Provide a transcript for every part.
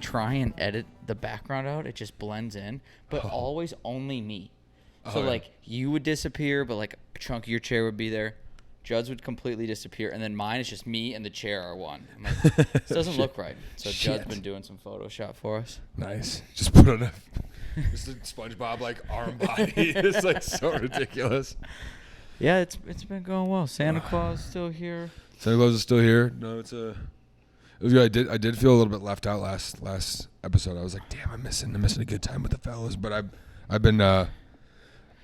try and edit the background out, it just blends in. But always only me. So, like, you would disappear, but, like, a chunk of your chair would be there. Judd's would completely disappear. And then mine is just me and the chair are one. I'm like, this doesn't look right. So Judd's been doing some Photoshop for us. Nice. Just put on just a SpongeBob, like, arm body. It's, like, so ridiculous. Yeah, it's been going well. Santa Claus is still here. Santa Claus is still here. No, it was good. I did feel a little bit left out last episode. I was like, damn, I'm missing a good time with the fellas. But I've been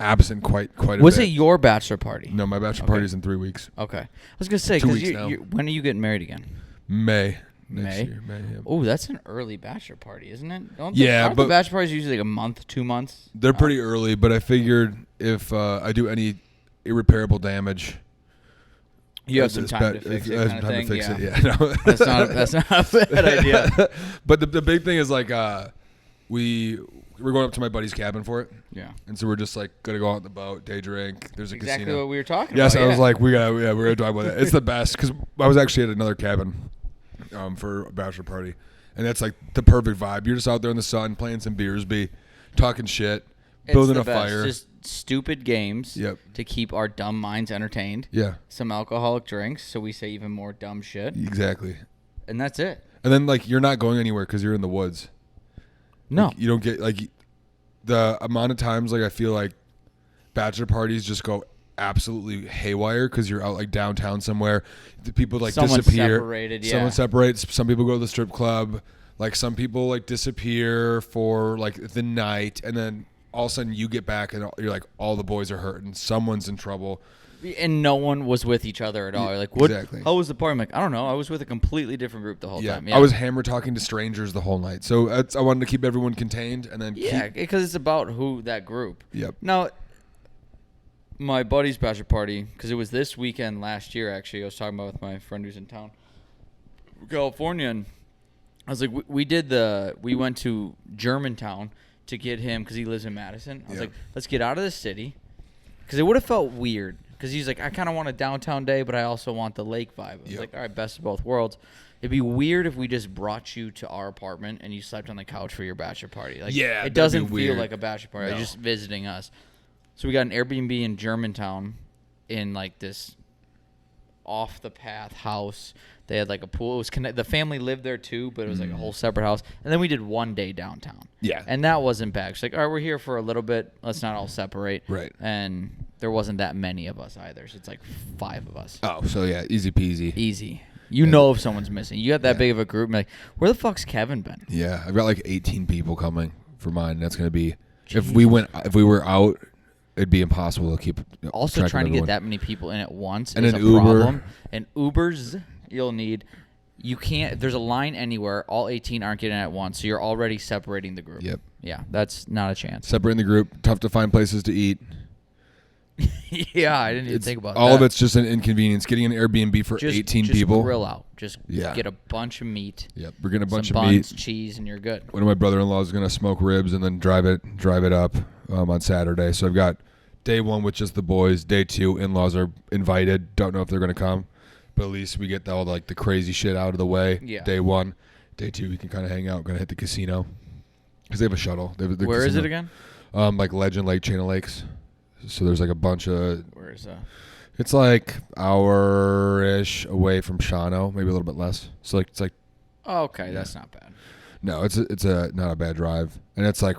absent quite a bit. Was it your bachelor party? No, my bachelor party's in 3 weeks. Okay. I was gonna say 2 because weeks when are you getting married again? May. Next year. May. Yeah. Oh, that's an early bachelor party, isn't it? Aren't but the bachelor parties usually like a month, 2 months? They're pretty early, but I figured if I do any irreparable damage, you have some time to fix it. Kind of thing. Yeah, no. That's not a bad idea. But the big thing is like we're going up to my buddy's cabin for it. Yeah. And so we're just like gonna go out on the boat, day drink. There's a casino. Exactly what we were talking about. Yes, I yeah. was like, we're gonna talk about it. It's the best because I was actually at another cabin for a bachelor party, and that's like the perfect vibe. You're just out there in the sun, playing some beersby, talking shit, building a fire. Just stupid games to keep our dumb minds entertained. Yeah. Some alcoholic drinks, so we say even more dumb shit. Exactly. And that's it. And then like you're not going anywhere because you're in the woods. No. Like, you don't get like the amount of times like I feel like bachelor parties just go absolutely haywire because you're out like downtown somewhere. The people like Someone's disappear. Separated, yeah. Someone separates. Some people go to the strip club. Like some people like disappear for like the night, and then all of a sudden you get back and you're like, all the boys are hurting. Someone's in trouble. And no one was with each other at all. You're like, what? Exactly. How was the party? I'm like, I don't know. I was with a completely different group the whole time. Yeah. I was hammer talking to strangers the whole night. So I wanted to keep everyone contained and then because it's about that group. Yep. Now, my buddy's bachelor party, because it was this weekend last year, actually, I was talking about with my friend who's in town, California, and I was like, we went to Germantown to get him, because he lives in Madison. I was like, let's get out of the city, because it would have felt weird, because he's like, I kind of want a downtown day, but I also want the lake vibe. I was like, all right, best of both worlds. It'd be weird if we just brought you to our apartment and you slept on the couch for your bachelor party. Like, it doesn't feel like a bachelor party. You're just visiting us. So we got an Airbnb in Germantown in like this off the path house. They had like a pool. It was the family lived there too, but it was like a whole separate house. And then we did one day downtown. Yeah. And that wasn't bad. It's like, all right, we're here for a little bit. Let's not all separate. Right. And there wasn't that many of us either. So it's like 5 of us. Oh, so yeah, easy peasy. Easy. You know if someone's missing. You got that big of a group. And like, where the fuck's Kevin been? Yeah, I've got like 18 people coming for mine. That's gonna be if we were out, it'd be impossible to keep. Also, trying to get that many people in at once and is an a Uber. problem. And Ubers, you'll need. You can't. There's a line anywhere. All 18 aren't getting in at once, so you're already separating the group. Yep. Yeah, that's not a chance. Separating the group. Tough to find places to eat. Yeah, I didn't even think about that. All of it's just an inconvenience. Getting an Airbnb for 18 people. Just grill out. Just get a bunch of meat. Yep, we're getting a bunch of buns, meat, cheese, and you're good. One of my brother-in-laws is gonna smoke ribs and then drive it up on Saturday. So I've got day 1 with just the boys. Day 2, in-laws are invited. Don't know if they're gonna come, but at least we get all the crazy shit out of the way. Yeah. Day 1, day 2 we can kind of hang out. Gonna hit the casino because they have a shuttle. Where is it again? Like Legend Lake, Chain of Lakes. So there's like a bunch of. Where is that? It's like hour-ish away from Shawano, maybe a little bit less. So it's like. Oh, okay, that's not bad. No, it's not a bad drive, and it's like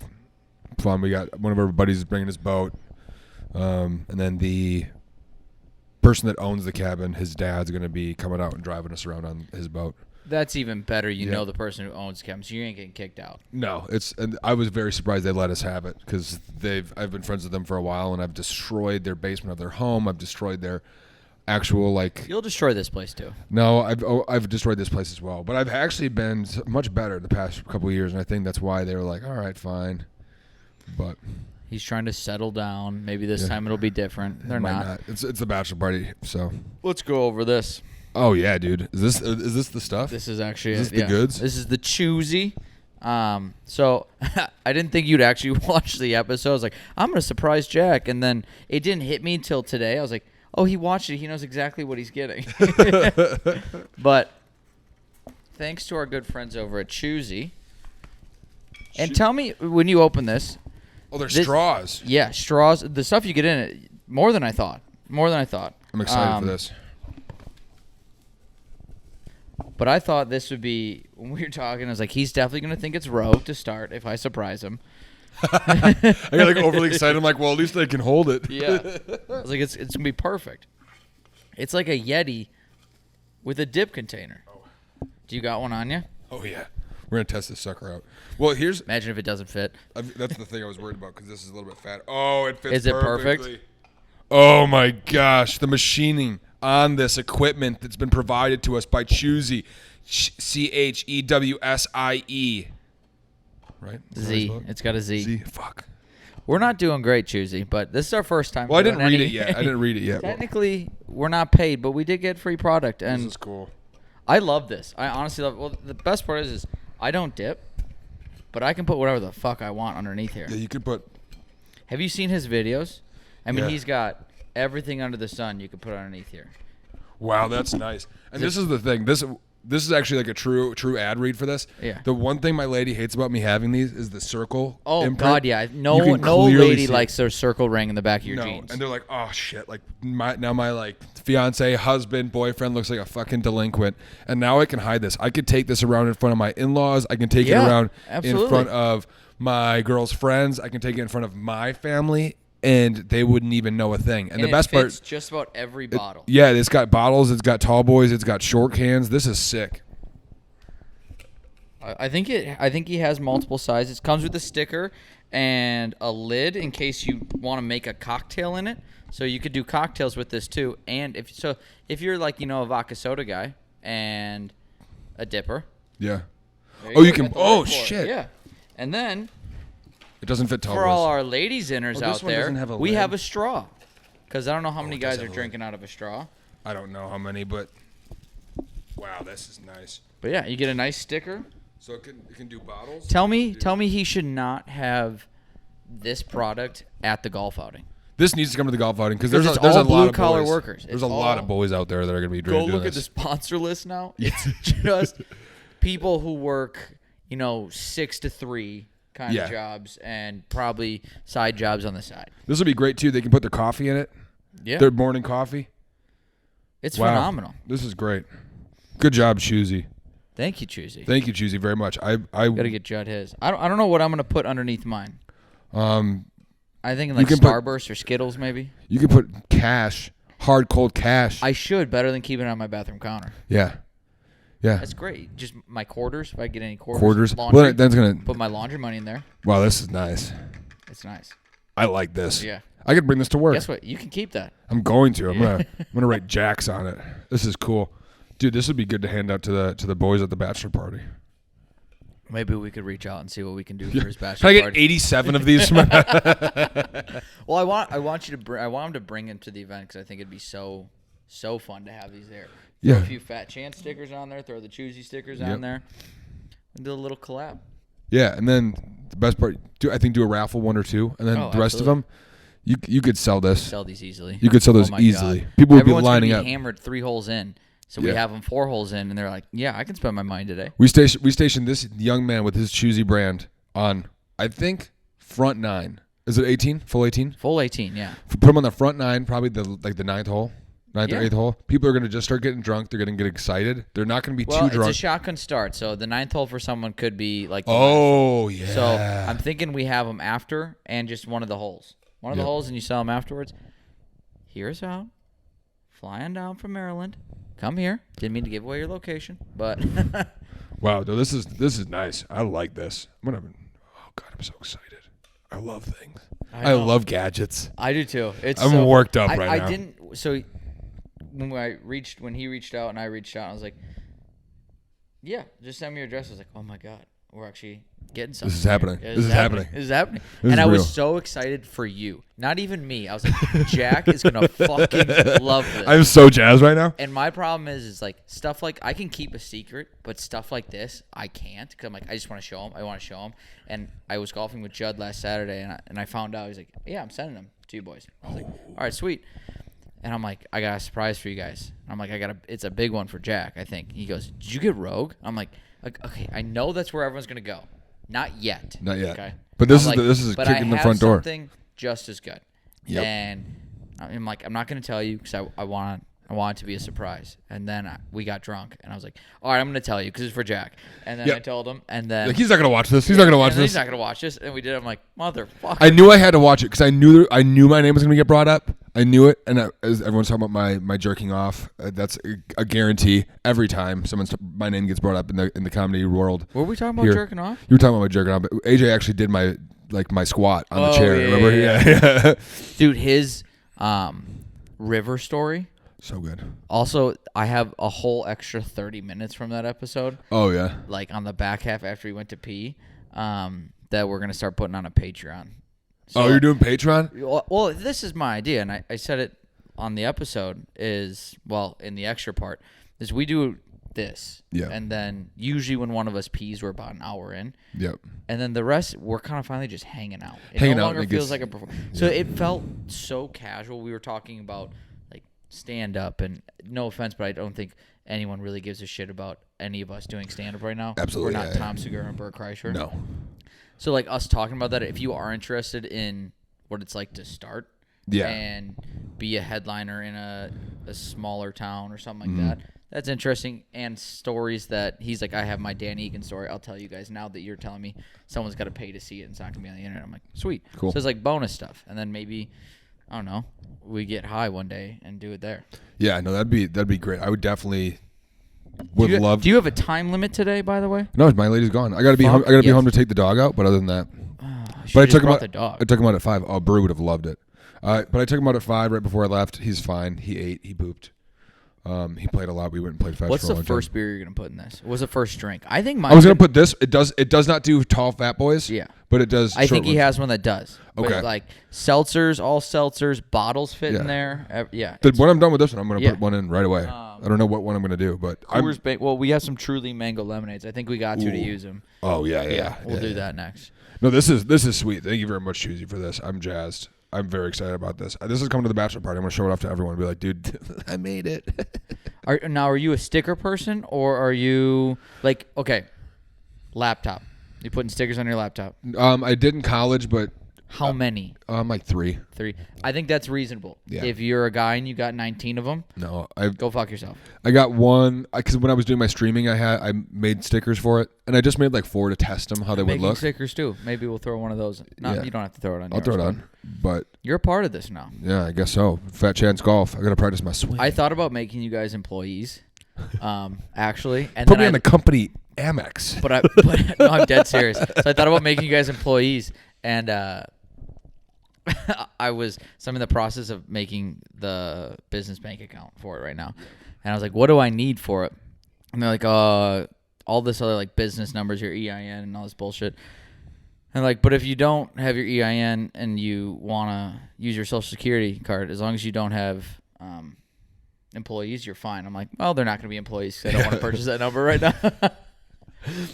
fun. We got one of our buddies bringing his boat, and then the person that owns the cabin, his dad's gonna be coming out and driving us around on his boat. That's even better. You know the person who owns the cabin, so you ain't getting kicked out. No, and I was very surprised they let us have it because I've been friends with them for a while, and I've destroyed their basement of their home. I've destroyed their actual You'll destroy this place too. No, I've destroyed this place as well, but I've actually been much better the past couple of years, and I think that's why they were like, all right, fine, but. He's trying to settle down. Maybe this time it'll be different. They're not. It's a bachelor party, so. Let's go over this. Oh yeah, dude. Is this the stuff? This is actually is this the goods? This is the CHEWZIE. So I didn't think you'd actually watch the episode. I was like, I'm gonna surprise Jack, and then it didn't hit me until today. I was like, oh, he watched it. He knows exactly what he's getting. But thanks to our good friends over at CHEWZIE, And tell me when you open this. Oh, there's straws. Yeah, straws. The stuff you get in it, more than I thought. I'm excited for this. But I thought this would be, when we were talking, I was like, he's definitely going to think it's Rogue to start if I surprise him. I got like overly excited. I'm like, well, at least I can hold it. Yeah. I was like, it's going to be perfect. It's like a Yeti with a dip container. Oh. Do you got one on you? Oh, yeah. We're going to test this sucker out. Well, here's... Imagine if it doesn't fit. That's the thing I was worried about because this is a little bit fat. Oh, it fits Is it perfectly. perfect? Oh, my gosh. The machining on this equipment that's been provided to us by CHEWZIE. CHEWSIE. Right? Z. It's got a Z. Z. Fuck. We're not doing great, CHEWZIE, but this is our first time. Well, I didn't read it yet. Technically, we're not paid, but we did get free product. And this is cool. I love this. I honestly love it. Well, the best part is I don't dip, but I can put whatever the fuck I want underneath here. Yeah, you could put... Have you seen his videos? I mean, Yeah. he's got everything under the sun you could put underneath here. Wow, that's nice. And this is the thing. This is actually like a true ad read for this. Yeah. The one thing my lady hates about me having these is the circle. Oh imprint. God, yeah. No You can clearly lady see likes their circle ring in the back of your no, jeans. and they're like, oh shit, like my like fiance, husband, boyfriend looks like a fucking delinquent, and now I can hide this. I could take this around in front of my in-laws. I can take it around absolutely. in front of my girl's friends. I can take it in front of my family, and they wouldn't even know a thing. And the best it fits part, just about every bottle. yeah, it's got bottles, it's got tall boys, it's got short cans. This is sick. I think he has multiple sizes. Comes with a sticker and a lid in case you want to make a cocktail in it. So you could do cocktails with this too. And if you're like a vodka soda guy and a dipper. Yeah. You you can. got the Oh lid for it. shit. Yeah. And then It doesn't fit tall for boys. all our ladies inners Oh, this out one there, doesn't have a we lid? have a straw. Because I don't know how many it does guys are have a lid. drinking out of a straw. I don't know how many, but wow, this is nice. But yeah, you get a nice sticker. So it can do bottles. Tell me he should not have this product at the golf outing. This needs to come to the golf outing because there's it's a lot all of blue-collar boys. workers. There's It's a lot all- of boys out there that are going to be Go doing look at the this. sponsor list now. It's just people who work, 6 to 3 kind Yeah. of jobs and probably side jobs on the side. This will be great too. They can put their coffee in it. Yeah. Their morning coffee. It's Wow. phenomenal. This is great. Good job, CHEWZIE. Thank you, CHEWZIE. Thank you, CHEWZIE, very much. I Gotta get Judd his. I don't know what I'm gonna put underneath mine. I think like can put- Starburst or Skittles maybe. You can put cash, hard cold cash. I should better than keeping it on my bathroom counter. Yeah. That's great. Just my quarters. If I get any quarters. Quarters. Laundry, Well, that's gonna. put my laundry money in there. Wow, this is nice. It's nice. I like this. Yeah. I could bring this to work. Guess what? You can keep that. I'm going to. I'm gonna write Jacks on it. This is cool, dude. This would be good to hand out to the boys at the bachelor party. Maybe we could reach out and see what we can do for his Can bachelor I get party. 87 of these? Well, I want him to bring him to the event because I think it'd be so fun to have these there. Throw Yeah. a few Fat Chance stickers on there. Throw the CHEWZIE stickers on there. And do a little collab. Yeah, and then the best part, do a raffle one or two, and then Oh, the rest of them, you could sell this. Sell these easily. You could sell those Oh my easily. God. People would be Everyone's lining gonna up. be hammered 3 holes in. So we Yeah. have them 4 holes in, and they're like, "Yeah, I can spend my money today." We stationed this young man with his CHEWZIE brand on, I think, front 9. Is it 18? Full 18? Full 18, yeah. Put him on the front 9, probably the ninth hole, ninth or Yeah. 8th hole. People are gonna just start getting drunk. They're gonna get excited. They're not gonna be Well, too it's drunk. a shotgun start, so the 9th hole for someone could be like. The Oh yeah. So I'm thinking we have them after and just one of the holes. One of the Yep. holes, and you sell them afterwards. Here's out. Flying down from Maryland. Come here. Didn't mean to give away your location, but Wow, no, this is nice. I like this. Oh God, I'm so excited. I love things. I know. love gadgets. I do too. It's I'm worked up right I now. didn't. So when he reached out and I reached out, I was like, "Yeah, just send me your address." I was like, "Oh my God, we're actually getting something. This is happening. here. This is happening. This is happening." This And is I was real. so excited for you. Not even me. I was like, Jack is gonna fucking love this. I'm so jazzed right now. And my problem is like stuff like I can keep a secret, but stuff like this I can't because I'm like I just want to show him. I want to show him. And I was golfing with Judd last Saturday, and I found out he's like, "Yeah, I'm sending them to you boys." I was like, "All right, sweet." And I'm like, "I got a surprise for you guys." I'm like, it's a big one for Jack, I think. He goes, "Did you get Rogue?" I'm like, "Okay, I know that's where everyone's gonna go. Not yet. Not yet. Okay. But this I'm is a but kick I in the have front door. something just as good. Yep. And I'm like, I'm not going to tell you because I want it to be a surprise. And then we got drunk, and I was like, all right, I'm going to tell you because it's for Jack. And then I told him, and then Like, he's not gonna watch this. He's not gonna watch this. He's not going to watch this. And we did. I'm like, motherfucker. I knew I had to watch it because I knew my name was gonna get brought up. I knew it, and as everyone's talking about my jerking off, that's a guarantee every time my name gets brought up in the comedy world. Were we talking about Here. jerking off? You were talking about my jerking off, but AJ actually did my squat on the chair. Yeah, remember? Yeah. Dude, his river story. So good. Also, I have a whole extra 30 minutes from that episode. Oh yeah. Like on the back half after he went to pee, that we're gonna start putting on a Patreon. So, you're doing Patreon? Well, this is my idea, and I said it on the episode. In the extra part, is we do this, and then usually when one of us pees, we're about an hour in. Yep. And then the rest, we're kind of finally just hanging out. It hanging no out longer feels like a performance. So it felt so casual. We were talking about like stand up, and no offense, but I don't think anyone really gives a shit about any of us doing stand up right now. Absolutely, we're not Tom Segura and Bert Kreischer. No. So like us talking about that, if you are interested in what it's like to start, and be a headliner in a smaller town or something like that. That's interesting. And stories that he's like, I have my Dan Egan story. I'll tell you guys now that you're telling me someone's got to pay to see it and it's not going to be on the internet. I'm like, sweet. Cool. So it's like bonus stuff. And then maybe, I don't know, we get high one day and do it there. Yeah, no, that'd be great. I would definitely love. Do you have a time limit today, by the way? No, my lady's gone. I gotta be home. I gotta be home to take the dog out. But other than that, but I took him out. I took him out at 5. Oh, Brew would have loved it. But I took him out at 5 right before I left. He's fine. He ate. He pooped. He played a lot. We went and played fetch. What's for the first beer you're gonna put in this? What's the first drink? I think I was gonna put this. It does not do tall fat boys. Yeah, but it does. I think he has one that does. Okay. But like seltzers, all seltzers, bottles fit in there. Yeah. When I'm done with this one, I'm gonna put one in right away. I don't know what one I'm gonna do, but we have some Truly mango lemonades. I think we got to use them. Oh yeah. We'll do that next. No, this is sweet. Thank you very much, CHEWZIE, for this. I'm jazzed. I'm very excited about this. This is coming to the bachelor party. I'm gonna show it off to everyone and be like, dude, I made it. Are you a sticker person or are you like laptop? You putting stickers on your laptop? I did in college, but how many? Like 3. 3. I think that's reasonable. Yeah. If you're a guy and you got 19 of them, no, go fuck yourself. I got one because when I was doing my streaming, I made stickers for it, and I just made like 4 to test them how they would look. Stickers too. Maybe we'll throw one of those. You don't have to throw it on. I'll throw it on, but you're a part of this now. Yeah, I guess so. Fat Chance Golf. I gotta practice my swing. I thought about making you guys employees, actually, and put me on the company Amex. But no, I'm dead serious. So I thought about making you guys employees, and I'm in the process of making the business bank account for it right now. And I was like, what do I need for it? And they're like, all this other like business numbers, your EIN and all this bullshit. And like, but if you don't have your EIN and you want to use your social security card, as long as you don't have employees, you're fine. I'm like, well, they're not going to be employees because I don't want to purchase that number right now.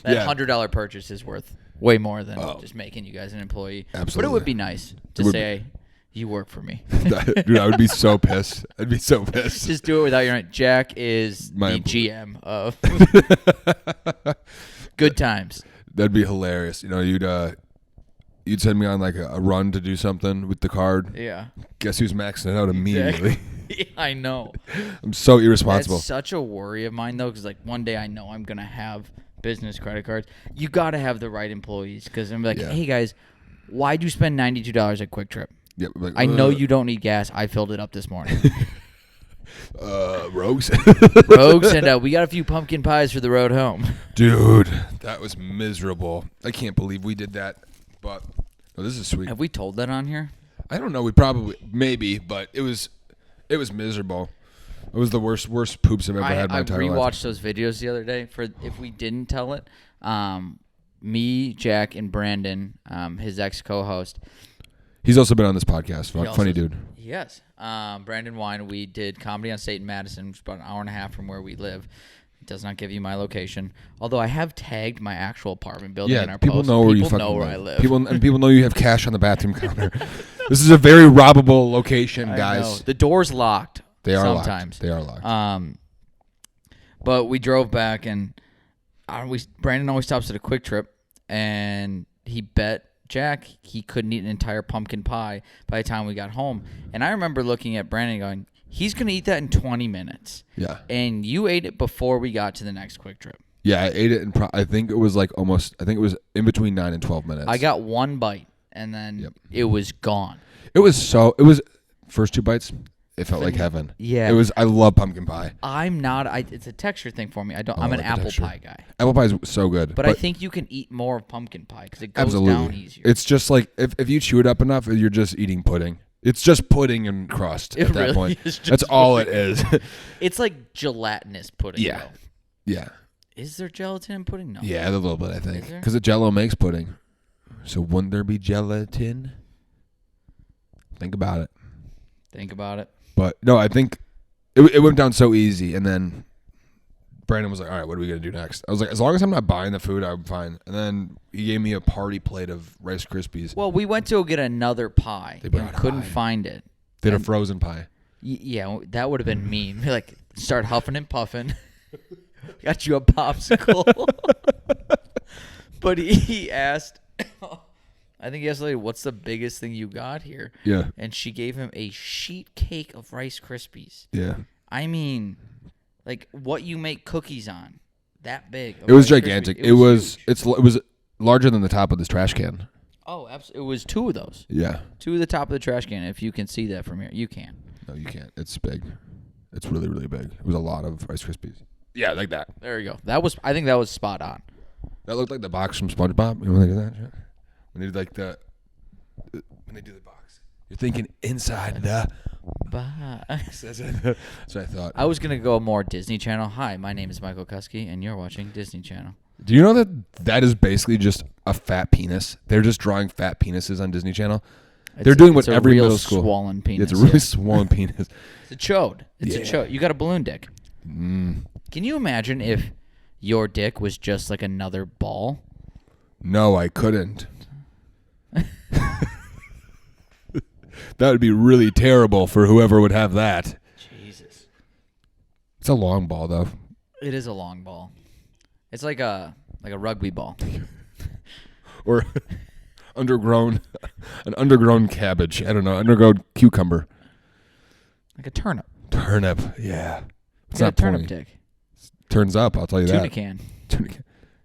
That $100 purchase is worth way more than just making you guys an employee. Absolutely. But it would be nice to say, you work for me. Dude, I would be so pissed. I'd be so pissed. Just do it without your name. Jack is the GM of Good Times. That'd be hilarious. You know, you'd send me on like a run to do something with the card. Yeah. Guess who's maxing it out immediately? Yeah, I know. I'm so irresponsible. That's such a worry of mine, though, because like one day I know I'm going to have business credit cards. You got to have the right employees because I'm like, hey, guys, why'd you spend $92 at Quick Trip? Yep, like, I know you don't need gas. I filled it up this morning. Rogues. Rogues, and we got a few pumpkin pies for the road home. Dude, that was miserable. I can't believe we did that. But this is sweet. Have we told that on here? I don't know. Maybe, but it was miserable. It was the worst poops I've ever had in my entire life. I rewatched those videos the other day for if we didn't tell it. Me, Jack, and Brandon, his ex-co-host. He's also been on this podcast. Funny dude. Yes. Brandon Wine, we did Comedy on State in Madison, which is about an hour and a half from where we live. It does not give you my location. Although I have tagged my actual apartment building in our people post. know where people you know where live. I live. People know you have cash on the bathroom counter. This is a very robbable location, guys. I know. The door's locked. They are sometimes. Locked. They are locked. But we drove back, and Brandon always stops at a Quick Trip. and he bet Jack he couldn't eat an entire pumpkin pie by the time we got home. And I remember looking at Brandon going, he's going to eat that in 20 minutes. Yeah. And you ate it before we got to the next Quick Trip. Yeah, I ate it in I think it was like almost, I think it was in between 9 and 12 minutes. I got one bite, and then it was gone. It was first 2 bites, it felt like heaven. Yeah. I love pumpkin pie. I'm not, it's a texture thing for me. I'm an apple pie guy. Apple pie is so good. But I think you can eat more of pumpkin pie because it goes down easier. It's just like, if you chew it up enough, you're just eating pudding. It's just pudding and crust at that point. That's all it is. It's like gelatinous pudding. Yeah. Though. Yeah. Is there gelatin in pudding? No. Yeah, a little bit, I think. Because the Jell-O makes pudding. So wouldn't there be gelatin? Think about it. Think about it. But no, I think it went down so easy. And then Brandon was like, all right, what are we going to do next? I was like, as long as I'm not buying the food, I'm fine. And then he gave me a party plate of Rice Krispies. Well, we went to go get another pie and couldn't find it. They had a frozen pie. Yeah, that would have been mean. Like, start huffing and puffing. Got you a popsicle. But he asked, I think he asked, like, what's the biggest thing you got here? Yeah. And she gave him a sheet cake of Rice Krispies. Yeah. I mean, like what you make cookies on, that big. It was gigantic. It was larger than the top of this trash can. Oh, absolutely. It was 2 of those. Yeah. 2 of the top of the trash can. If you can see that from here, you can. No, you can't. It's big. It's really, really big. It was a lot of Rice Krispies. Yeah, like that. There you go. I think that was spot on. That looked like the box from SpongeBob. You know when they do that shit? When they do like when they do the box. You're thinking inside the box. That's what I thought. I was gonna go more Disney Channel. Hi, my name is Michael Kuski, and you're watching Disney Channel. Do you know that is basically just a fat penis? They're just drawing fat penises on Disney Channel. They're doing what every middle school. Swollen penis. It's a really swollen penis. It's a chode. It's a chode. You got a balloon dick. Can you imagine if your dick was just like another ball? No, I couldn't. That would be really terrible for whoever would have that. Jesus. It's a long ball, though. It is a long ball. It's like a rugby ball. Or an undergrown cabbage. I don't know, undergrown cucumber. Like a turnip. Turnip, yeah. It's not a turnip dick. Turns up, I'll tell you that. Tuna can.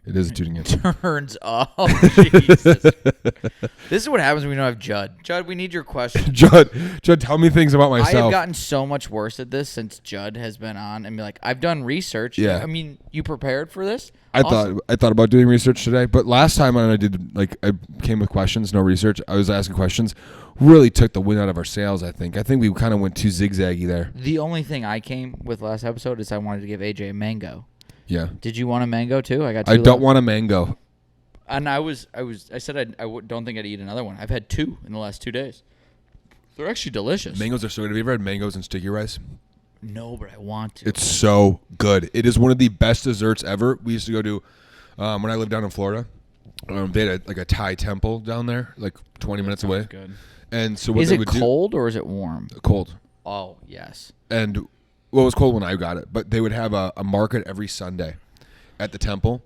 It is a tuna can. Turns up. Jesus. This is what happens when we don't have Judd. Judd, we need your question. Judd, tell me things about myself. I have gotten so much worse at this since Judd has been on, and be like, I've done research. Yeah. I mean, you prepared for this? I thought about doing research today, but last time when I did, I came with questions, no research. I was asking questions, really took the wind out of our sails. I think we kind of went too zigzaggy there. The only thing I came with last episode is I wanted to give AJ a mango. Yeah. Did you want a mango too? I don't want a mango. And I said don't think I'd eat another one. I've had 2 in the last 2 days. They're actually delicious. Mangoes are so good. Have you ever had mangoes and sticky rice? No, but I want to. It's so good. It is one of the best desserts ever. We used to go to, when I lived down in Florida, they had a Thai temple down there, like 20 minutes away. Good. And so what is they it would cold or is it warm? Cold. Oh, yes. And well, it was cold when I got it, but they would have a market every Sunday at the temple,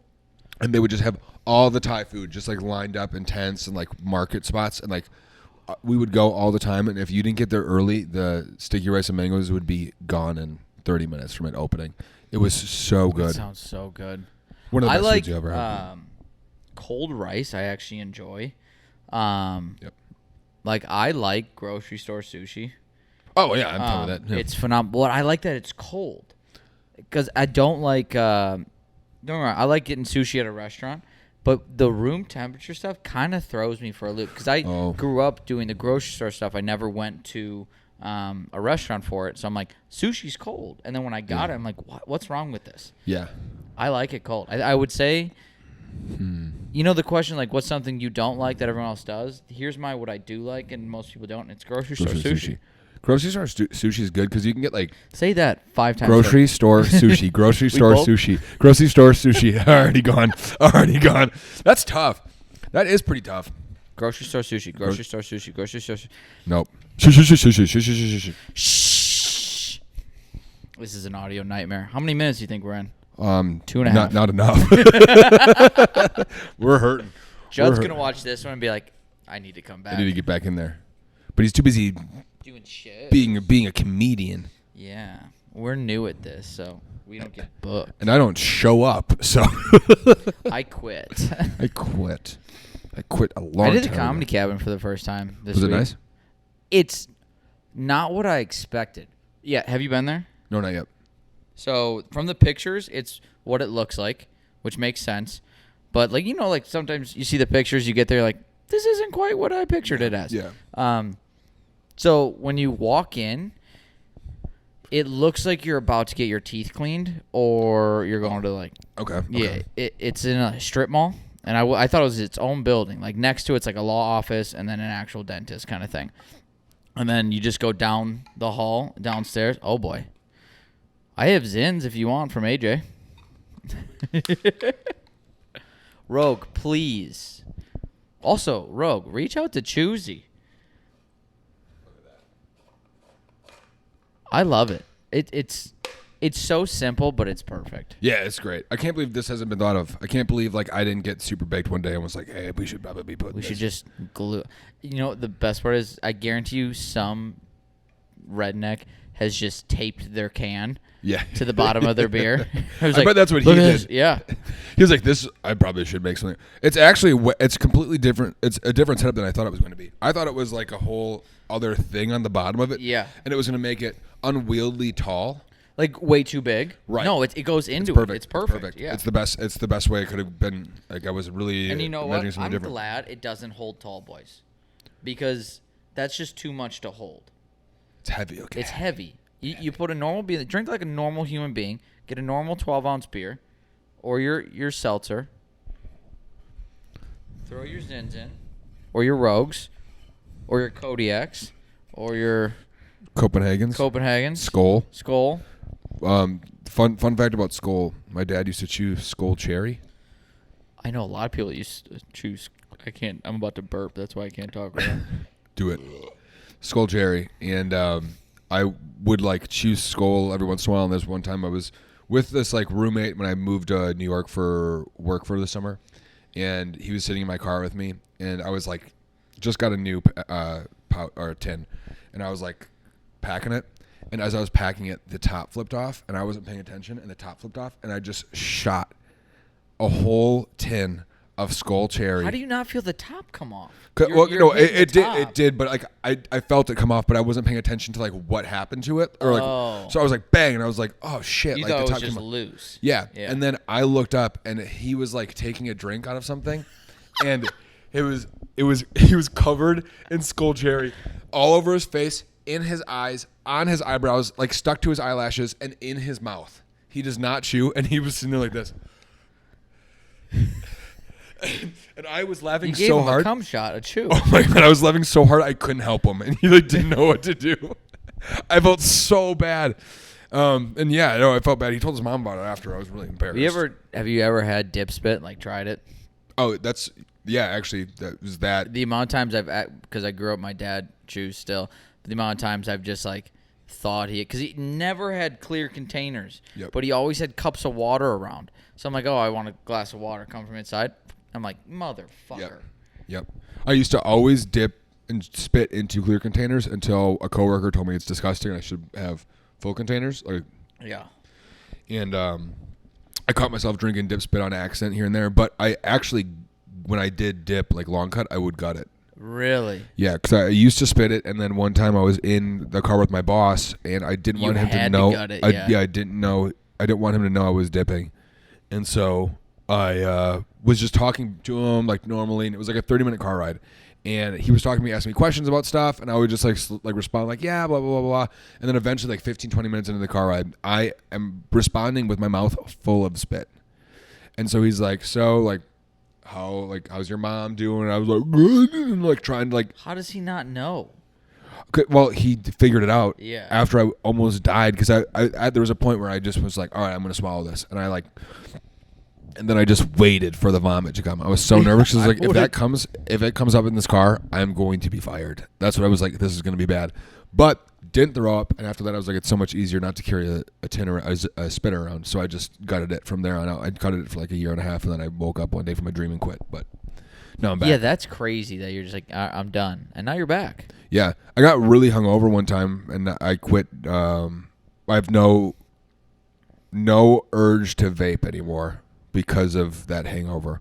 and they would just have all the Thai food just like lined up in tents and like market spots, and like we would go all the time. And if you didn't get there early, the sticky rice and mangoes would be gone in 30 minutes from it opening. It was so good. It sounds so good. One of the best foods you ever had. Cold rice I actually enjoy. Yep. Like I like grocery store sushi. Oh yeah, I'm fine with that. Yeah. It's phenomenal. But I like that it's cold, because I don't like. Don't get me wrong, I like getting sushi at a restaurant, but the room temperature stuff kind of throws me for a loop. Because I grew up doing the grocery store stuff. I never went to a restaurant for it, so I'm like, sushi's cold. And then when I got it, I'm like, what's wrong with this? Yeah, I like it cold. I would say. You know the question, like, what's something you don't like that everyone else does? Here's what I do like, and most people don't. It's grocery store sushi. Grocery store sushi is good because you can get like... Say that 5 times. Grocery store sushi. Grocery store sushi. Grocery store sushi. Already gone. That's tough. That is pretty tough. Grocery store sushi. Grocery store sushi. Grocery store sushi. Nope. Shh. This is an audio nightmare. How many minutes do you think we're in? 2.5. Not Not enough. We're hurting. Judd's going to watch this one and be like, I need to come back. I need to get back in there. But he's too busy doing shit. being a comedian. Yeah. We're new at this, so we don't get booked. And I don't show up, so. I quit. I quit a long time I did the ago. Comedy Cabin for the first time this Was week. it nice? It's not what I expected. Yeah, have you been there? No, not yet. So from the pictures, it's what it looks like, which makes sense. But like like sometimes you see the pictures, you get there like this isn't quite what I pictured it as. Yeah. So when you walk in, it looks like you're about to get your teeth cleaned, or you're going to like. Okay. Yeah, it's in a strip mall, and I thought it was its own building. Like next to it's like a law office, and then an actual dentist kind of thing. And then you just go down the hall, downstairs. Oh boy. I have Zins if you want from AJ. Rogue, please. Also, Rogue, reach out to CHEWZIE. I love it. It's so simple, but it's perfect. Yeah, it's great. I can't believe this hasn't been thought of. I can't believe like I didn't get super baked one day and was like, hey, we should probably be putting We this. should just glue. The best part is I guarantee you some redneck has just taped their can to the bottom of their beer. I bet that's what he "Look at did." this." Yeah. He was like, this, I probably should make something. It's actually, it's completely different. It's a different setup than I thought it was going to be. I thought it was like a whole other thing on the bottom of it. Yeah. And it was going to make it unwieldy tall. Like way too big. Right. No, it goes into Perfect. it. It's perfect. Yeah. It's the best way it could have been. Like I was really And you know imagining what? something I'm different. glad it doesn't hold tall boys. Because that's just too much to hold. It's heavy, okay. It's heavy. You put a normal beer, drink like a normal human being, get a normal 12-ounce beer, or your seltzer, throw your Zins in, or your Rogues, or your Kodiaks, or your Copenhagen's. Skull. Fun fact about Skull. My dad used to chew Skull cherry. I know a lot of people used to choose. I'm about to burp. That's why I can't talk right now. Do it. Skull cherry. And I would like chew Skull every once in a while. And there's one time I was with this like roommate when I moved to New York for work for the summer. And he was sitting in my car with me. And I was like, just got a new tin. And I was like packing it. And as I was packing it, the top flipped off. And I wasn't paying attention. And the top flipped off. And I just shot a whole tin of Skull cherry. How do you not feel the top come off? It did, but like I felt it come off, but I wasn't paying attention to like what happened to it, or like so I was like bang, and I was like, oh shit, You like thought the it top was just came off. loose. Yeah, and then I looked up, and he was like taking a drink out of something, and he was covered in Skull cherry all over his face, in his eyes, on his eyebrows, like stuck to his eyelashes, and in his mouth. He does not chew, and he was sitting there like this. And I was laughing You gave so him hard. a cum shot, a chew. Oh my god, I was laughing so hard I couldn't help him, and he like didn't know what to do. I felt so bad, and yeah, I know I felt bad. He told his mom about it after. I was really embarrassed. Have you ever had dip spit? Like tried it? Oh, actually, that was that. The amount of times because I grew up, my dad chews still. But the amount of times I've just like thought because he never had clear containers, but he always had cups of water around. So I'm like, oh, I want a glass of water. Come from inside. I'm like, motherfucker. Yep. I used to always dip and spit into clear containers until a coworker told me it's disgusting and I should have full containers. Yeah. And I caught myself drinking dip spit on accident here and there, but I actually, when I did dip, like long cut, I would gut it. Really? Yeah, because I used to spit it, and then one time I was in the car with my boss, and I didn't want him to know. Gut it, I didn't know. I didn't want him to know I was dipping, and so I was just talking to him like normally, and it was like a 30-minute car ride, and he was talking to me, asking me questions about stuff, and I would just like respond like yeah, blah blah blah blah, and then eventually like 15-20 minutes into the car ride, I am responding with my mouth full of spit, and so he's like, so like. How's your mom doing? And I was like, good, and like trying to like. How does he not know? Well, he figured it out. Yeah. After I almost died, because I there was a point where I just was like, all right, I'm gonna swallow this, and and then I just waited for the vomit to come. I was so nervous. I was like, if it comes up in this car, I'm going to be fired. That's what I was like. This is gonna be bad, but didn't throw up. And after that, I was like, it's so much easier not to carry a tin or a spinner around. So I just gutted it from there on out. I gutted it for like a year and a half, and then I woke up one day from a dream and quit. But Now I'm back. Yeah, that's crazy that you're just like, I'm done. And now you're back. Yeah, I got really hungover one time, and I quit. I have no urge to vape anymore because of that hangover.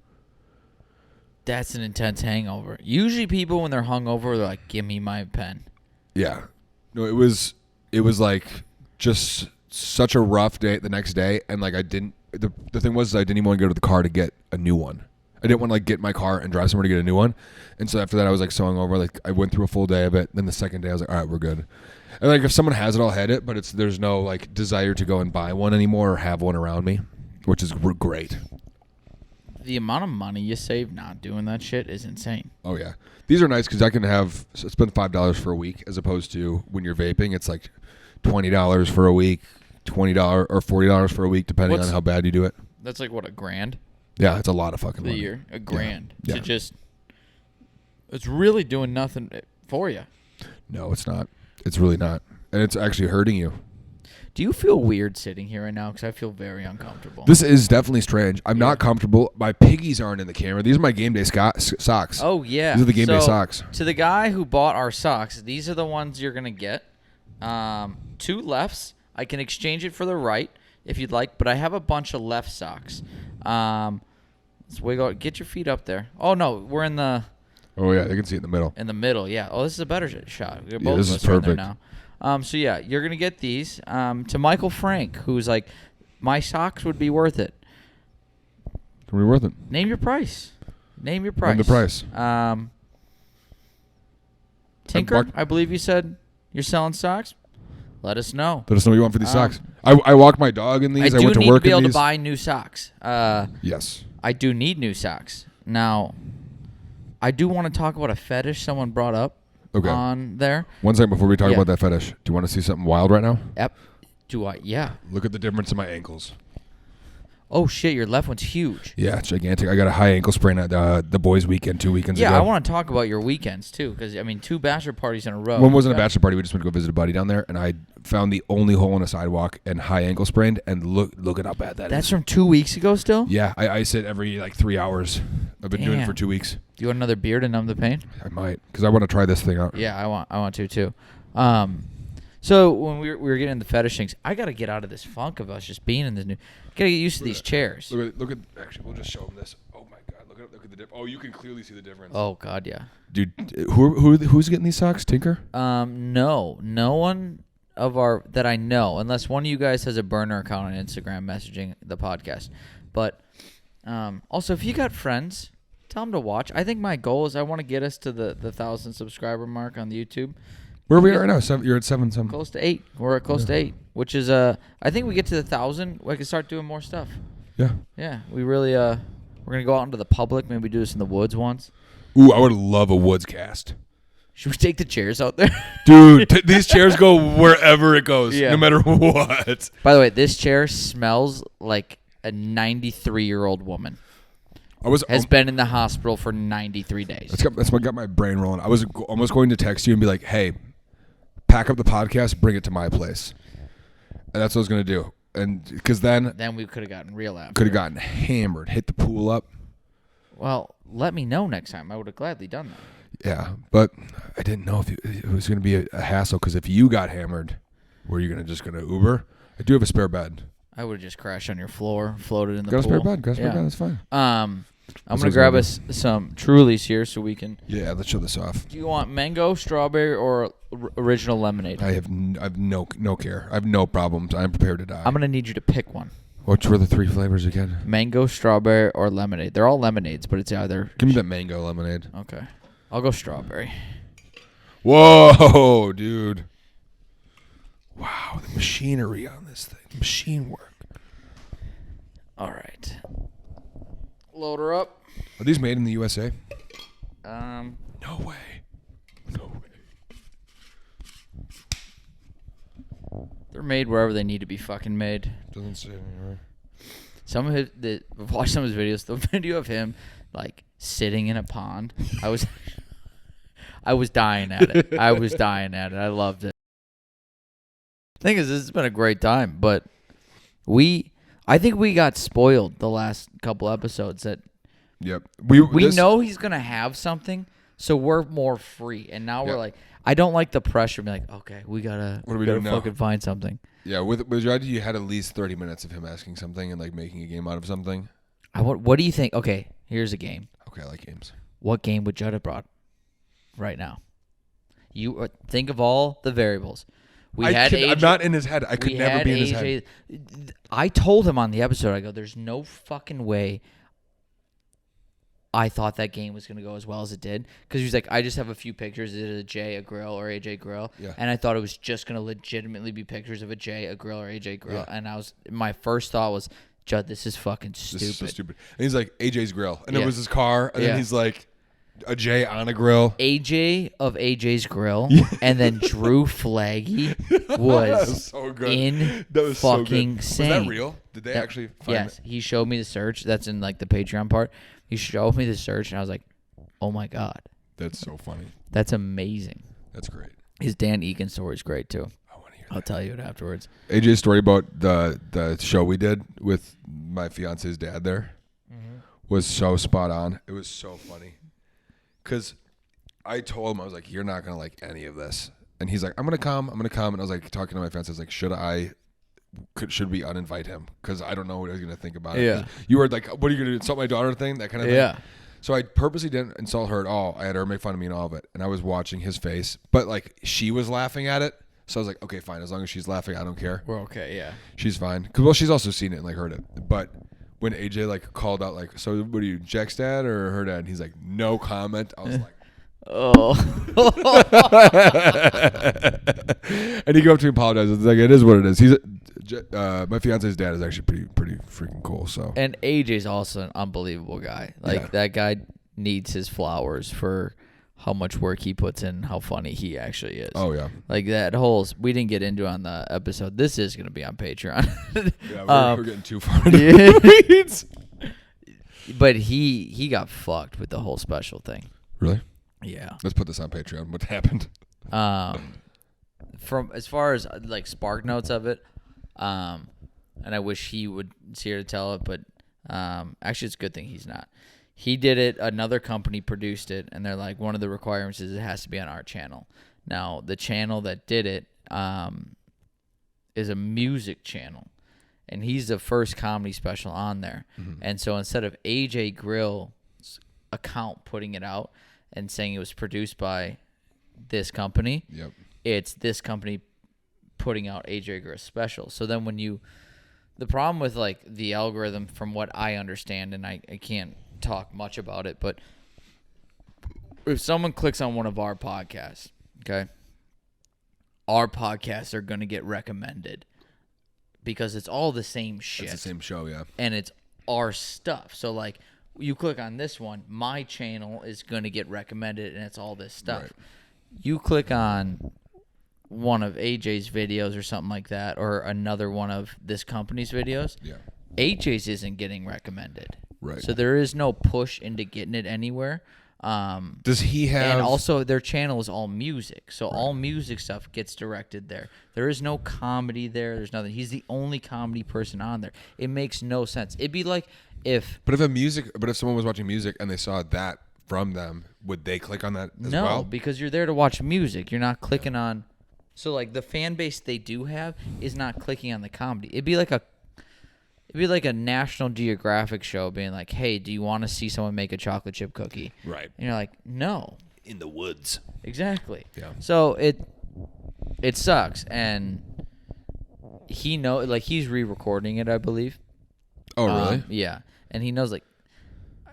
That's an intense hangover. Usually people, when they're hungover, they're like, give me my pen. Yeah. No, it was like just such a rough day the next day, and like the thing was I didn't even want to go to the car to get a new one. I didn't want to like get in my car and drive somewhere to get a new one. And so after that I was like so hungover, like I went through a full day of it. Then the second day I was like, all right, we're good. And like if someone has it, I'll hit it, but there's no like desire to go and buy one anymore or have one around me, which is great. The amount of money you save not doing that shit is insane. Oh yeah, these are nice because I can spend $5 for a week as opposed to when you're vaping, it's like $20 for a week, $20 or $40 for a week, depending on how bad you do it. That's like what, $1,000? Yeah, it's a lot of fucking money. A year, $1,000 Yeah. to just. It's really doing nothing for you. No, it's not. It's really not, and it's actually hurting you. Do you feel weird sitting here right now? Because I feel very uncomfortable. This is definitely strange. I'm not comfortable. My piggies aren't in the camera. These are my game day socks. Oh, yeah. These are the game day socks. To the guy who bought our socks, these are the ones you're going to get. 2 lefts. I can exchange it for the right if you'd like, but I have a bunch of left socks. Let's wiggle. Get your feet up there. Oh, no. We're in the... Oh, yeah. They can see it in the middle. In the middle, yeah. Oh, this is a better shot. We're Yeah, both this of is us right there perfect. now. So, yeah, you're going to get these. To Michael Frank, who's like, my socks would be worth it. Can we worth it? Name your price. Name your price. Name the price. Tinker, I believe you said you're selling socks. Let us know. Let us know what you want for these socks. I walk my dog in these. I went to work need to be able in to these. buy new socks. Yes. I do need new socks. Now, I do want to talk about a fetish someone brought up on there. One second before we talk about that fetish. Do you want to see something wild right now? Yep. Do I? Yeah. Look at the difference in my ankles. Oh, shit. Your left one's huge. Yeah, it's gigantic. I got a high ankle sprain at the boys' weekend 2 weekends ago. Yeah, I want to talk about your weekends, too, because, I mean, 2 bachelor parties in a row. One wasn't a bachelor party. We just went to go visit a buddy down there, and I found the only hole in a sidewalk and high ankle sprained, and look at how bad that is. That's from 2 weeks ago still? Yeah, I ice it every, 3 hours. I've been doing it for 2 weeks. Do you want another beer to numb the pain? I might, because I want to try this thing out. Yeah, I want to, too. So when we were getting into fetish things, I got to get out of this funk of us just being in this new. Got to get used to these chairs. Look at. Actually, we'll just show them this. Oh my God! Look at the difference. Oh, you can clearly see the difference. Oh God, yeah. Dude, who's getting these socks? Tinker? No one of our that I know, unless one of you guys has a burner account on Instagram messaging the podcast. But also, if you got friends, tell them to watch. I think my goal is I want to get us to the 1,000 subscriber mark on the YouTube. Where are we at right now? You're at 7 something. Close to 8. We're at close to 8, which is I think we get to the 1,000, we can start doing more stuff. Yeah. Yeah, we really we're gonna go out into the public. Maybe do this in the woods once. Ooh, I would love a woods cast. Should we take the chairs out there? Dude, these chairs go wherever it goes, no matter what. By the way, this chair smells like a 93-year-old woman. Has been in the hospital for 93 days. That's what got my brain rolling. I was almost going to text you and be like, hey, pack up the podcast, bring it to my place. And that's what I was going to do. And because then we could have gotten real after. Could have gotten hammered, hit the pool up. Well, let me know next time. I would have gladly done that. Yeah, but I didn't know if it was going to be a hassle, because if you got hammered, were you just going to Uber? I do have a spare bed. I would have just crashed on your floor, floated in the pool. Got a spare bed, that's fine. I'm going to grab us some Trulies here so we can... Yeah, let's show this off. Do you want mango, strawberry, or original lemonade? I have no care. I have no problems. I'm prepared to die. I'm going to need you to pick one. Which were the 3 flavors again? Mango, strawberry, or lemonade. They're all lemonades, but it's either... Give me that mango lemonade. Okay. I'll go strawberry. Whoa, dude. Wow, the machinery on this thing. The machine work. All right. Load her up. Are these made in the USA? No way. No way. They're made wherever they need to be fucking made. Doesn't say anywhere. Some of his, I've watched some of his videos. The video of him like sitting in a pond. I was dying at it. I loved it. Thing is, this has been a great time, but I think we got spoiled the last couple episodes that Yep. We know he's gonna have something, so we're more free. And now we're like, I don't like the pressure of being like, okay, we gotta fucking find something. Yeah, with Judge, you had at least 30 minutes of him asking something and like making a game out of something. What do you think? Okay, here's a game. Okay, I like games. What game would Judd have brought right now? You think of all the variables. I'm not in his head. I could never be in his head. I told him on the episode, I go, there's no fucking way I thought that game was going to go as well as it did. Because he was like, I just have a few pictures. Is it a Jay, a Grill, or AJ Grill? Yeah. And I thought it was just going to legitimately be pictures of a Jay, a Grill, or AJ Grill. Yeah. And my first thought was, Judd, this is fucking stupid. This is so stupid. And he's like, AJ's Grill. And it was his car. And then he's like, a Jay on a grill. AJ of AJ's Grill. And then Drew Flaggy was so good. Fucking so good. Was that real? Did they actually find it? He showed me the search. That's in like the Patreon part. He showed me the search, and I was like, oh, my God. That's so funny. That's amazing. That's great. His Dan Egan story is great, too. I want to hear I'll tell you it afterwards. AJ's story about the show we did with my fiance's dad there was so spot on. It was so funny. Because I told him, I was like, you're not going to like any of this. And he's like, I'm going to come. And I was like talking to my fiance. I was like, should we uninvite him? Because I don't know what I was going to think about it. Yeah. You were like, what are you going to do? Insult my daughter thing? That kind of thing. Yeah. So I purposely didn't insult her at all. I had her make fun of me and all of it. And I was watching his face. But like she was laughing at it. So I was like, okay, fine. As long as she's laughing, I don't care. We're okay, yeah. She's fine. Well, she's also seen it and like heard it. But when AJ like called out like, so what are you, Jack's dad or her dad? And he's like, no comment. I was like, oh. And he go up to me and apologize. It's like, it is what it is. He's my fiance's dad is actually pretty freaking cool. So and AJ's also an unbelievable guy. Like that guy needs his flowers for how much work he puts in, how funny he actually is. Oh yeah. Like that whole we didn't get into on the episode. This is going to be on Patreon. Yeah, we're getting too far into the weeds. But he got fucked with the whole special thing. Really? Yeah. Let's put this on Patreon. What happened? From as far as like spark notes of it, and I wish he would see here to tell it, but actually it's a good thing he's not. He did it. Another company produced it, and they're like, one of the requirements is it has to be on our channel. Now, the channel that did it is a music channel, and he's the first comedy special on there. Mm-hmm. And so instead of AJ Grill's account putting it out and saying it was produced by this company, it's this company putting out AJ Grill's special. So then the problem with like the algorithm, from what I understand, and I can't talk much about it, but if someone clicks on one of our podcasts, okay, our podcasts are going to get recommended because it's all the same shit. It's the same show, yeah. And it's our stuff. So like you click on this one, my channel is going to get recommended and it's all this stuff. Right. You click on one of AJ's videos or something like that, or another one of this company's videos, AJ's isn't getting recommended. Right. So there is no push into getting it anywhere. Does he have... And also their channel is all music. So all music stuff gets directed there. There is no comedy there. There's nothing. He's the only comedy person on there. It makes no sense. It'd be like if... But if someone was watching music and they saw that from them, would they click on that as well? No, because you're there to watch music. You're not clicking on... So like the fan base they do have is not clicking on the comedy. It'd be like a National Geographic show being like, hey, do you want to see someone make a chocolate chip cookie? Right. And you're like, no. In the woods. Exactly. Yeah. So it sucks. And he's re-recording it, I believe. Oh, really? Yeah. And he knows, like,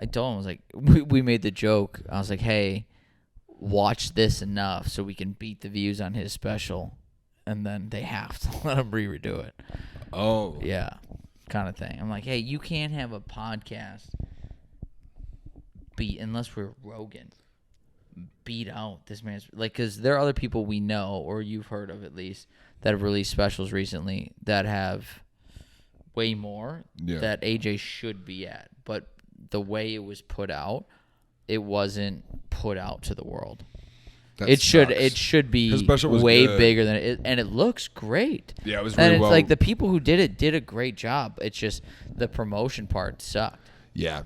I told him, I was like, we made the joke. I was like, hey, watch this enough so we can beat the views on his special. And then they have to let him redo it. Oh. Yeah. Kind of thing. I'm like, hey, you can't have a podcast unless we're Rogan, beat out this man's, like, because there are other people we know, or you've heard of at least, that have released specials recently that have way more that AJ should be at, but the way it was put out, it wasn't put out to the world. It should be way bigger than it, and it looks great. Yeah, it was really well. And it's well. like the people who did it did a great job. It's just the promotion part sucked. Yeah,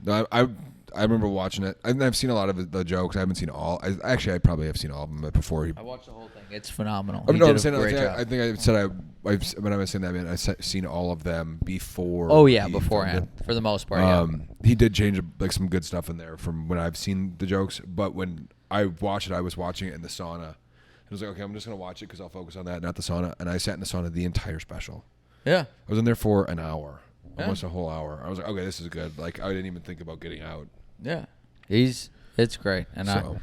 I remember watching it. I've seen a lot of the jokes. I haven't seen all. I probably have seen all of them before. I watched the whole thing. It's phenomenal. I mean, He no, did I'm a saying. great job. I think I said when I was saying that, I mean, I've seen all of them before. Oh yeah, he filmed it, for the most part. He did change like some good stuff in there from when I've seen the jokes. But when I watched it, I was watching it in the sauna. I was like, okay, I'm just gonna watch it because I'll focus on that, not the sauna. And I sat in the sauna the entire special. Yeah. I was in there for an hour, almost Yeah. a whole hour. I was like, okay, this is good. Like I didn't even think about getting out. Yeah. It's great. And So.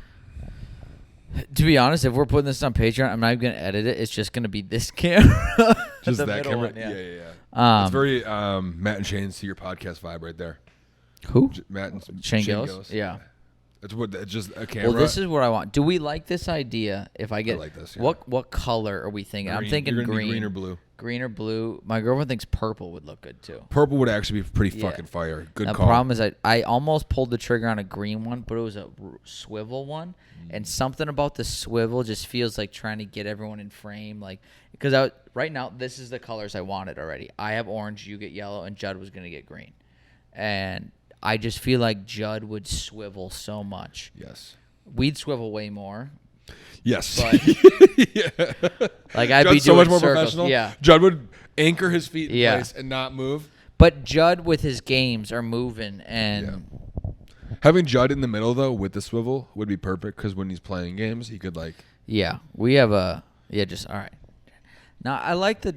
to be honest, if we're putting this on Patreon, I'm not even gonna edit it. It's just gonna be this camera. Just the that middle camera. one, Yeah. It's very Matt and Shane's Secret Podcast vibe right there. Who? Matt and Shane Gillis? Yeah. It's just a camera. Well, this is what I want. Do we like this idea? If I get like this, yeah. what color are we thinking? I'm thinking You're gonna be green. green or blue. Green or blue. My girlfriend thinks purple would look good too. Purple would actually be pretty Yeah. fucking fire. Good The call. problem is I almost pulled the trigger on a green one, but it was a swivel one, and something about the swivel just feels like trying to get everyone in frame. Like because right now this is the colors I wanted already. I have orange, you get yellow, and Judd was gonna get green, and I just feel like Judd would swivel so much. Yes. We'd swivel way more. Yes. But yeah. like I'd Judd's be so doing much more circles. professional. Yeah. Judd would anchor his feet in Yeah. place and not move. But Judd with his games are moving and Having Judd in the middle though with the swivel would be perfect because when he's playing games, he could like. yeah, we have just all right. Now I like the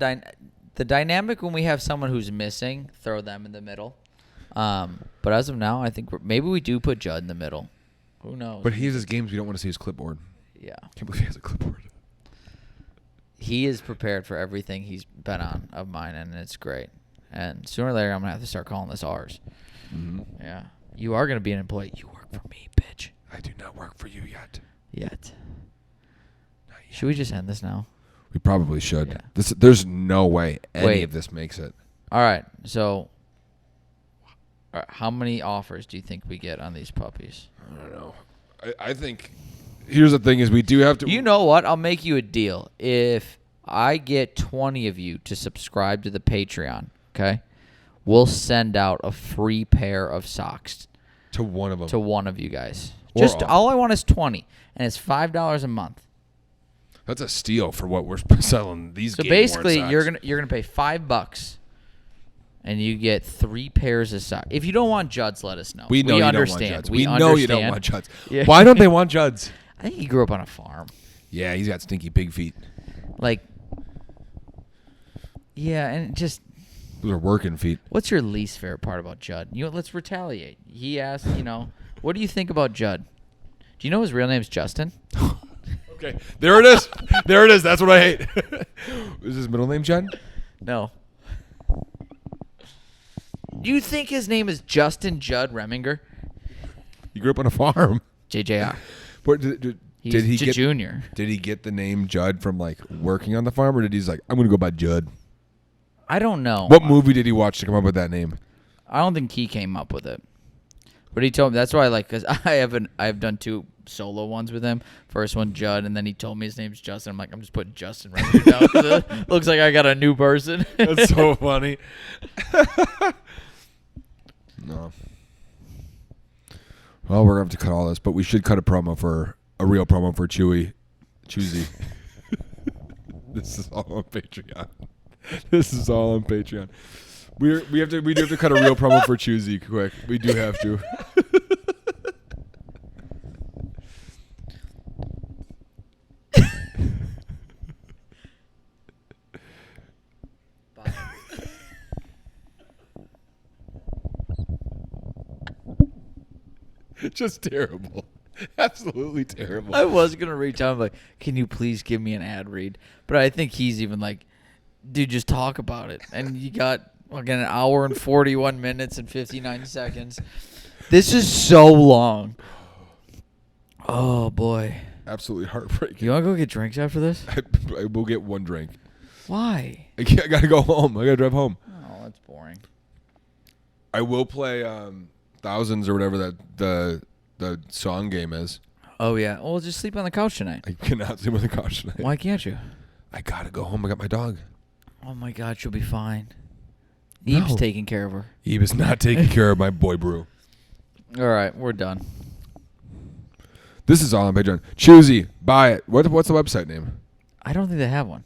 dynamic when we have someone who's missing, throw them in the middle. But as of now, I think maybe we do put Judd in the middle. Who knows? But he has his games. We don't want to see his clipboard. Yeah. Can't believe he has a clipboard. He is prepared for everything he's been on of mine, and it's great. And sooner or later, I'm gonna have to start calling this ours. Mm-hmm. Yeah. You are gonna be an employee. You work for me, bitch. I do not work for you yet. Yet. Should we just end this now? We probably should. Yeah. There's no way any Wait. of this makes it. All right. So, how many offers do you think we get on these puppies? I don't know. I think here's the thing: is we do have to. You know what? I'll make you a deal. If I get 20 of you to subscribe to the Patreon, okay, we'll send out a free pair of socks to one of them. to one of you guys. Or Just all. all I want is 20, and it's $5 a month. That's a steal for what we're selling these. So game-worn basically, socks. you're gonna pay $5, and you get 3 pairs of socks. If you don't want Judd's, let us know. We know you understand. don't want Judds. We know you don't understand. want Judds. Yeah. Why don't they want Judds? I think he grew up on a farm. Yeah, he's got stinky pig feet. Like, yeah, and just Those are working feet. what's your least favorite part about Judd? You know, let's retaliate. He asked, what do you think about Judd? Do you know his real name's Justin? Okay, there it is. There it is. That's what I hate. Is his middle name Judd? No. Do you think his name is Justin Judd Reminger? He grew up on a farm. JJR. But did He's he get junior. Did he get the name Judd from like working on the farm, or did he's like, I'm gonna go by Judd? I don't know. What movie did he watch to come up with that name? I don't think he came up with it. But he told me that's why I like because I've done 2 solo ones with him. First one Judd, and then he told me his name's Justin. I'm like, I'm just putting Justin right down because it looks like I got a new person. That's so funny. No. Well, we're gonna have to cut all this, but we should cut a real promo for CHEWZIE. This is all on Patreon. This is all on Patreon. We do have to cut a real promo for CHEWZIE quick. We do have to. Bye. Just terrible. Absolutely terrible. I was gonna reach out and be like, can you please give me an ad read? But I think he's even like, dude, just talk about it. And you got like an hour and 41 minutes and 59 seconds. This is so long. Oh boy. Absolutely heartbreaking. You wanna go get drinks after this? I will get one drink. Why? I gotta go home. I gotta drive home. Oh, that's boring. I will play Thousands or whatever that the song game is. Oh yeah. Well, just sleep on the couch tonight. I cannot sleep on the couch tonight. Why can't you? I gotta go home. I got my dog. Oh my God, she'll be fine. No. Eve's taking care of her. Eve is not taking care of my boy Brew. All right, we're done. This is all on Patreon. CHEWZIE, buy it. What's the website name? I don't think they have one.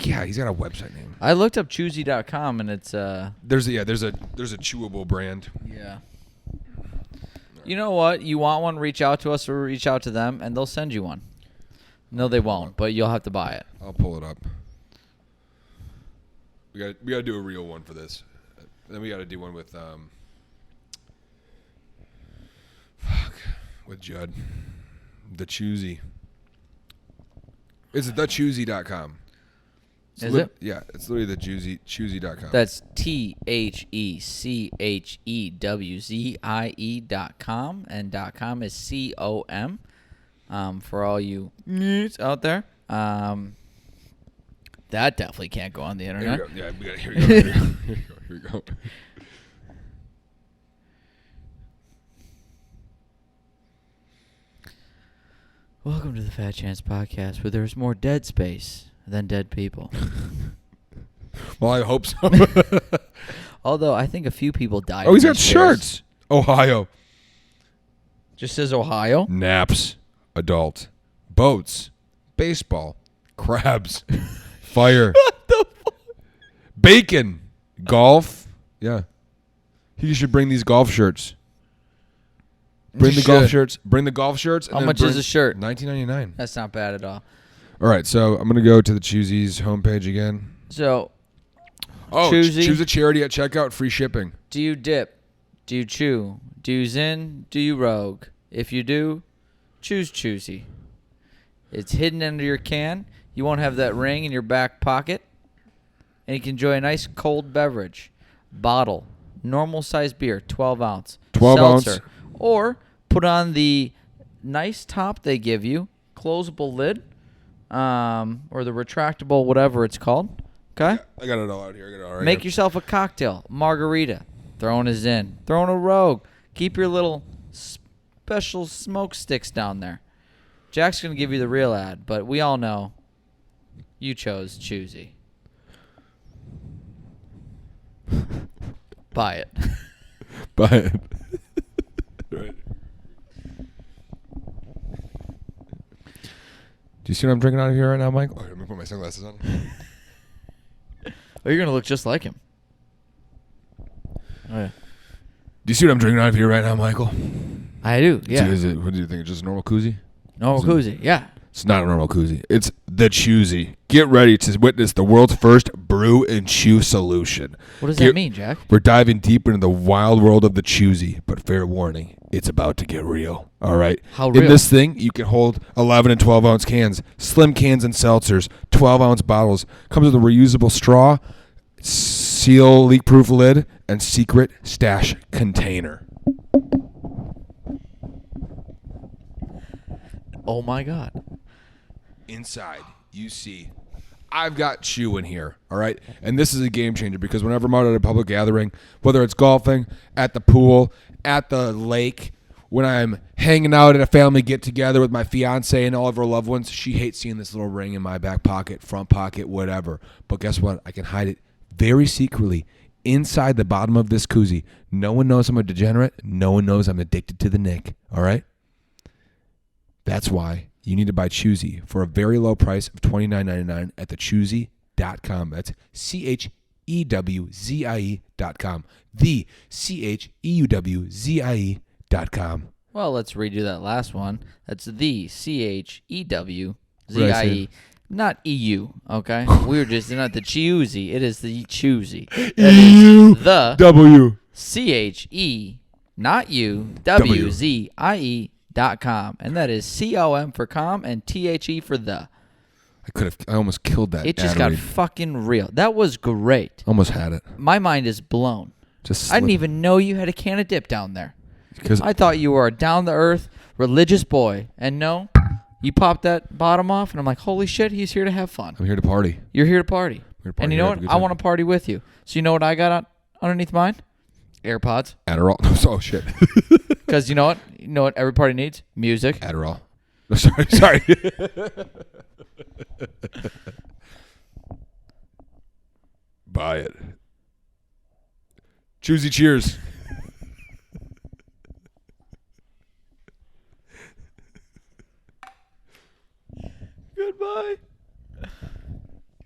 Yeah, he's got a website name. I looked up CHEWZIE.com and it's There's a chewable brand. yeah. You know what? You want one? Reach out to us or reach out to them, and they'll send you one. No, they won't, but you'll have to buy it. I'll pull it up. We got to do a real one for this. Then we got to do one with with Judd. The CHEWZIE. It's thechewzie.com. Is it? Yeah, it's literally the CHEWZIE.com. That's THECHEWZIE.com, and .com is COM. For all you nerds out there, that definitely can't go on the internet. Here we go. Yeah, here we go. Here we go. Welcome to the Fat Chance Podcast, where there's more dead space than dead people. Well, I hope so. Although I think a few people died. Oh, he's in got these shares. shirts. Ohio. Just says Ohio. Naps. Adult. Boats. Baseball. Crabs. Fire. What the fuck? Bacon. Golf. Yeah. You should bring these golf shirts. Bring the golf shirts. Bring the golf shirts. How much is a shirt? $19.99. That's not bad at all. All right, so I'm gonna go to the CHEWZIE's homepage again. So, CHEWZIE. Choose a charity at checkout. Free shipping. do you dip? Do you chew? Do you zin? Do you rogue? If you do, choose CHEWZIE. It's hidden under your can. You won't have that ring in your back pocket. And you can enjoy a nice cold beverage. Bottle. Normal size beer, 12 ounce. 12 Seltzer. ounce. Or put on the nice top they give you. Closable lid. Or the retractable whatever it's called. Okay? I got it all out here. I got it all right Make here. yourself a cocktail. Margarita. Throwing a Zin. Throwing a Rogue. Keep your little special smoke sticks down there. Jack's going to give you the real ad, but we all know you chose CHEWZIE. Buy it. Buy it. Right. Do you see what I'm drinking out of here right now, Mike? Oh, let me put my sunglasses on. Oh, you're going to look just like him. Oh, yeah. Do you see what I'm drinking out of here right now, Michael? I do, yeah. What do you think? It's just a normal koozie? Normal koozie, yeah. It's not a normal koozie. It's the CHEWZIE. Get ready to witness the world's first brew and chew solution. What does that mean, Jack? We're diving deeper into the wild world of the CHEWZIE, but fair warning, it's about to get real. All right? How real? In this thing, you can hold 11 and 12 ounce cans, slim cans and seltzers, 12 ounce bottles. Comes with a reusable straw, seal leak-proof lid, and secret stash container. Oh, my God. Inside, you see, I've got chew in here, all right? And this is a game changer because whenever I'm out at a public gathering, whether it's golfing, at the pool, at the lake, when I'm hanging out at a family get-together with my fiance and all of her loved ones, she hates seeing this little ring in my back pocket, front pocket, whatever. But guess what? I can hide it very secretly inside the bottom of this koozie. No one knows I'm a degenerate. No one knows I'm addicted to the Nick, all right? That's why you need to buy CHEWZIE for a very low price of $29.99 at thechewzie.com. That's CHEWZIE.com. The CHEWZIE.com. Well, let's redo that last one. That's the CHEWZIE. What did I say? Not EU, okay? We were just not the CHEWZIE. It is the CHEWZIE. EU. The W. CHE, not U, WZIE.com. And that is COM for com and THE for the. I almost killed that. It just got read. fucking real. That was great. Almost had it. My mind is blown. Just I didn't even know you had a can of dip down there. because I thought you were a down-to-earth, religious boy. And no, you popped that bottom off, and I'm like, holy shit, he's here to have fun. I'm here to party. You're here to party. Here to party. And you know Have a what? good I time. want to party with you. So you know what I got underneath mine? AirPods. Adderall. Oh shit. Because you know what? You know what every party needs? Music. Adderall. No, sorry. Buy it. CHEWZIE, cheers. Bye.